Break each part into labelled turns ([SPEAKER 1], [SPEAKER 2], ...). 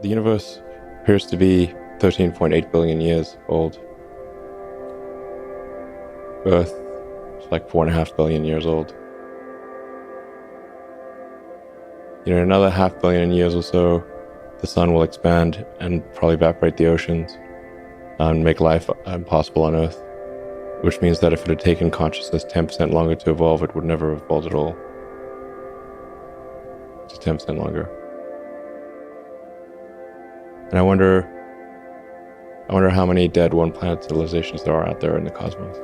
[SPEAKER 1] The universe appears to be 13.8 billion years old. Earth is like 4.5 billion years old. In another 500 million years or so, the sun will expand and probably evaporate the oceans and make life impossible on Earth, which means that if it had taken consciousness 10% longer to evolve, it would never have evolved at all. Just 10% longer. And I wonder how many dead one-planet civilizations there are out there in the cosmos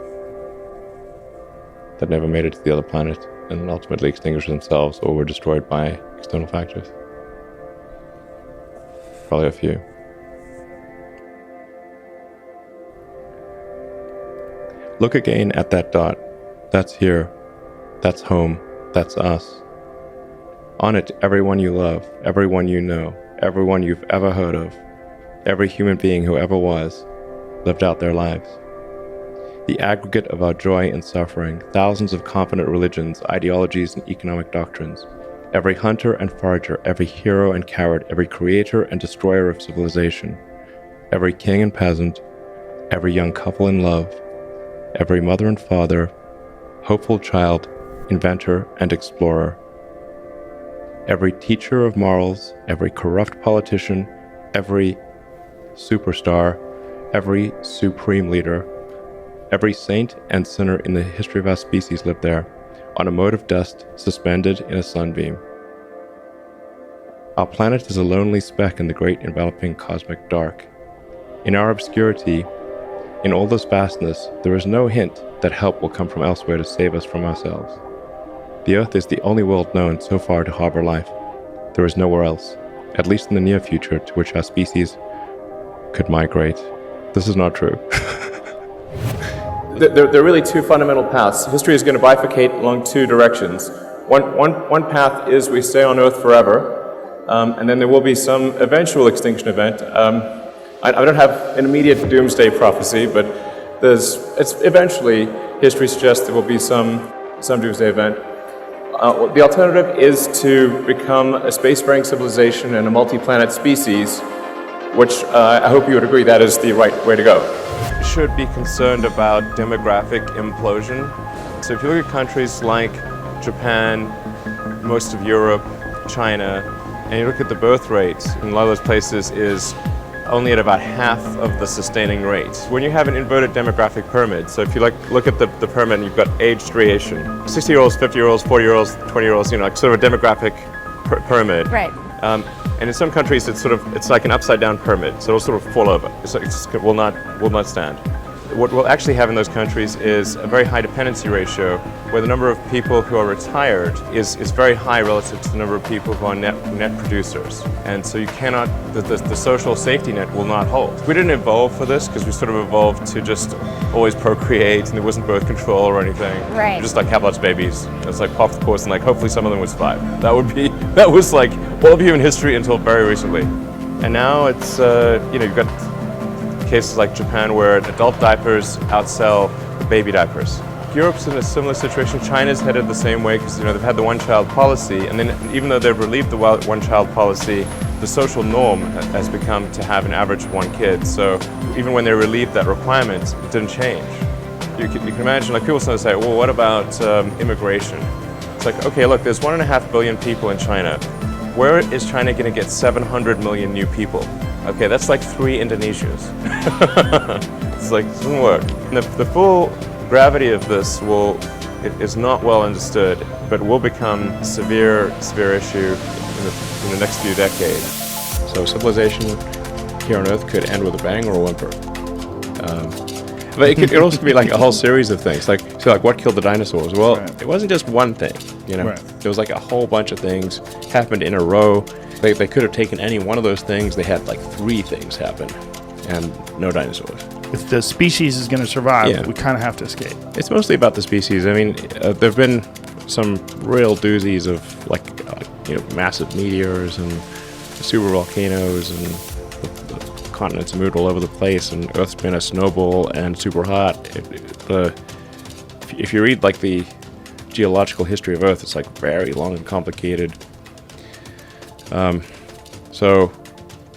[SPEAKER 1] that never made it to the other planet and ultimately extinguished themselves or were destroyed by external factors. Probably a few. Look again at that dot. That's here. That's home. That's us. On it, everyone you love, everyone you know, everyone you've ever heard of, every human being who ever was, lived out their lives. The aggregate of our joy and suffering, thousands of confident religions, ideologies, and economic doctrines, every hunter and forager, every hero and coward, every creator and destroyer of civilization, every king and peasant, every young couple in love, every mother and father, hopeful child, inventor and explorer, every teacher of morals, every corrupt politician, every superstar, every supreme leader, every saint and sinner in the history of our species lived there, on a mote of dust suspended in a sunbeam. Our planet is a lonely speck in the great enveloping cosmic dark. In our obscurity, in all this vastness, there is no hint that help will come from elsewhere to save us from ourselves. The Earth is the only world known so far to harbor life. There is nowhere else, at least in the near future, to which our species could migrate. This is not true.
[SPEAKER 2] There are really two fundamental paths. History is going to bifurcate along two directions. One path is we stay on Earth forever, and then there will be some eventual extinction event. I don't have an immediate doomsday prophecy, but eventually history suggests there will be some doomsday event. The alternative is to become a spacefaring civilization and a multi-planet species, which I hope you would agree that is the right way to go.
[SPEAKER 1] Should be concerned about demographic implosion. So if you look at countries like Japan, most of Europe, China, and you look at the birth rate in a lot of those places is only at about half of the sustaining rate. When you have an inverted demographic pyramid, so if you look at the pyramid and you've got age striation, 60-year-olds, 50-year-olds, 40-year-olds, 20-year-olds, like sort of a demographic pyramid.
[SPEAKER 3] Right.
[SPEAKER 1] And in some countries, it's like an upside-down pyramid, so it'll sort of fall over. It will not stand. What we'll actually have in those countries is a very high dependency ratio, where the number of people who are retired is very high relative to the number of people who are net producers. And so you cannot, the social safety net will not hold. We didn't evolve for this because we sort of evolved to just always procreate, and there wasn't birth control or anything.
[SPEAKER 3] Right.
[SPEAKER 1] Just like have lots of babies. It's like pop the course, and like hopefully some of them would survive. That was like all of human history until very recently. And now it's you've got cases like Japan where adult diapers outsell baby diapers. Europe's in a similar situation. China's headed the same way because they've had the one-child policy, and then even though they've relieved the one-child policy, the social norm has become to have an average of one kid. So even when they relieved that requirement, it didn't change. You can imagine, like people sometimes say, well, what about immigration? It's like, okay, look, there's 1.5 billion people in China. Where is China going to get 700 million new people? Okay, that's like 3 Indonesias. It's like, it doesn't work. And the full gravity of this is not well understood, but will become a severe issue in the next few decades. So civilization here on Earth could end with a bang or a whimper. But it could also be like a whole series of things. Like what killed the dinosaurs? Well, right. It wasn't just one thing, Right. There was like a whole bunch of things happened in a row. They could have taken any one of those things. They had like 3 things happen, and no dinosaurs.
[SPEAKER 4] If the species is going to survive, we kind of have to escape.
[SPEAKER 1] It's mostly about the species. I mean, there have been some real doozies of massive meteors and super volcanoes, and the continents moved all over the place, and Earth's been a snowball and super hot. If you read like the geological history of Earth, it's like very long and complicated.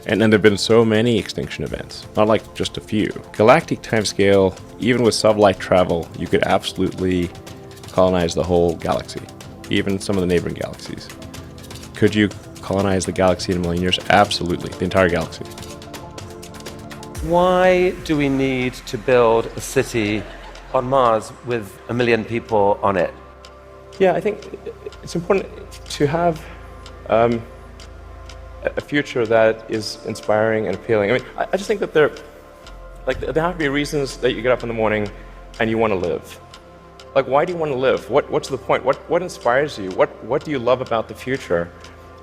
[SPEAKER 1] And then there have been so many extinction events, not like just a few. Galactic timescale, even with sublight travel, you could absolutely colonize the whole galaxy, even some of the neighboring galaxies. Could you colonize the galaxy in a million years? Absolutely, the entire galaxy.
[SPEAKER 3] Why do we need to build a city on Mars with 1 million people on it?
[SPEAKER 1] Yeah, I think it's important to have a future that is inspiring and appealing. I mean, I just think that there have to be reasons that you get up in the morning and you want to live. Like, why do you want to live? What's the point? What inspires you? What do you love about the future?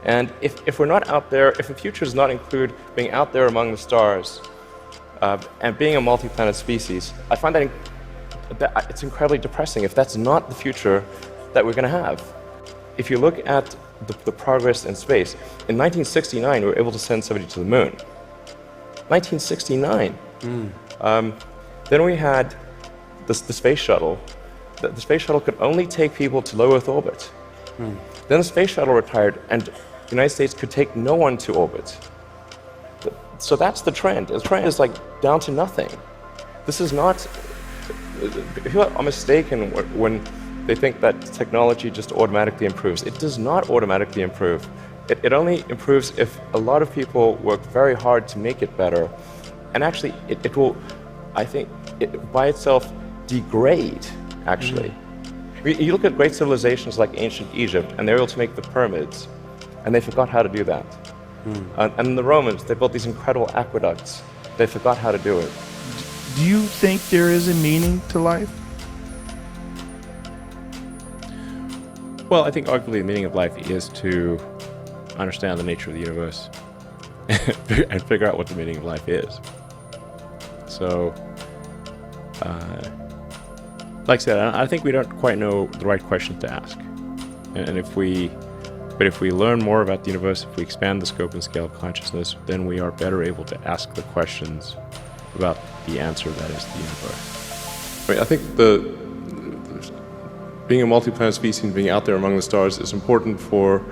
[SPEAKER 1] And if we're not out there, if the future does not include being out there among the stars and being a multi-planet species, I find that it's incredibly depressing if that's not the future that we're going to have. If you look at the progress in space, in 1969 we were able to send somebody to the moon. 1969. Then we had the space shuttle. The space shuttle could only take people to low Earth orbit. Then the space shuttle retired, and the United States could take no one to orbit. So that's the trend. The trend is like down to nothing. This is not. People are mistaken when they think that technology just automatically improves. It does not automatically improve. It only improves if a lot of people work very hard to make it better. And actually, it will, I think, by itself degrade, actually. You look at great civilizations like ancient Egypt, and they were able to make the pyramids, and they forgot how to do that. And the Romans, they built these incredible aqueducts. They forgot how to do it.
[SPEAKER 4] Do you think there is a meaning to life?
[SPEAKER 1] Well, I think arguably the meaning of life is to understand the nature of the universe and figure out what the meaning of life is. So, like I said, I think we don't quite know the right questions to ask. And if we learn more about the universe, if we expand the scope and scale of consciousness, then we are better able to ask the questions about the answer that is the universe.
[SPEAKER 2] I mean, I think being a multi-planet species and being out there among the stars is important for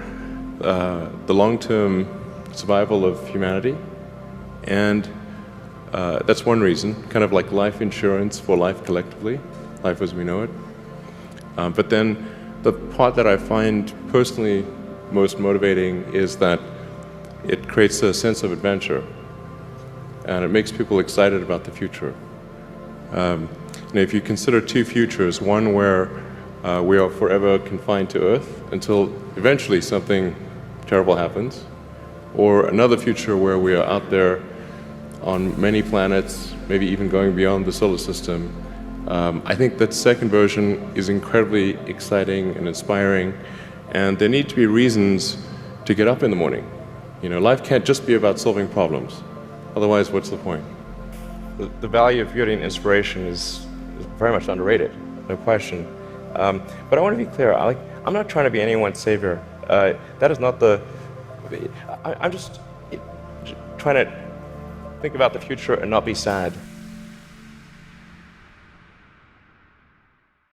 [SPEAKER 2] the long-term survival of humanity. And that's one reason, kind of like life insurance for life collectively, life as we know it. But then the part that I find personally most motivating is that it creates a sense of adventure, and it makes people excited about the future. And if you consider two futures, one where we are forever confined to Earth until eventually something terrible happens, or another future where we are out there on many planets, maybe even going beyond the solar system, I think that second version is incredibly exciting and inspiring, and there need to be reasons to get up in the morning. You know, life can't just be about solving problems. Otherwise, what's the point?
[SPEAKER 1] The value of beauty and inspiration is very much underrated, no question. But I want to be clear, I'm not trying to be anyone's savior. That is not I'm just trying to think about the future and not be sad.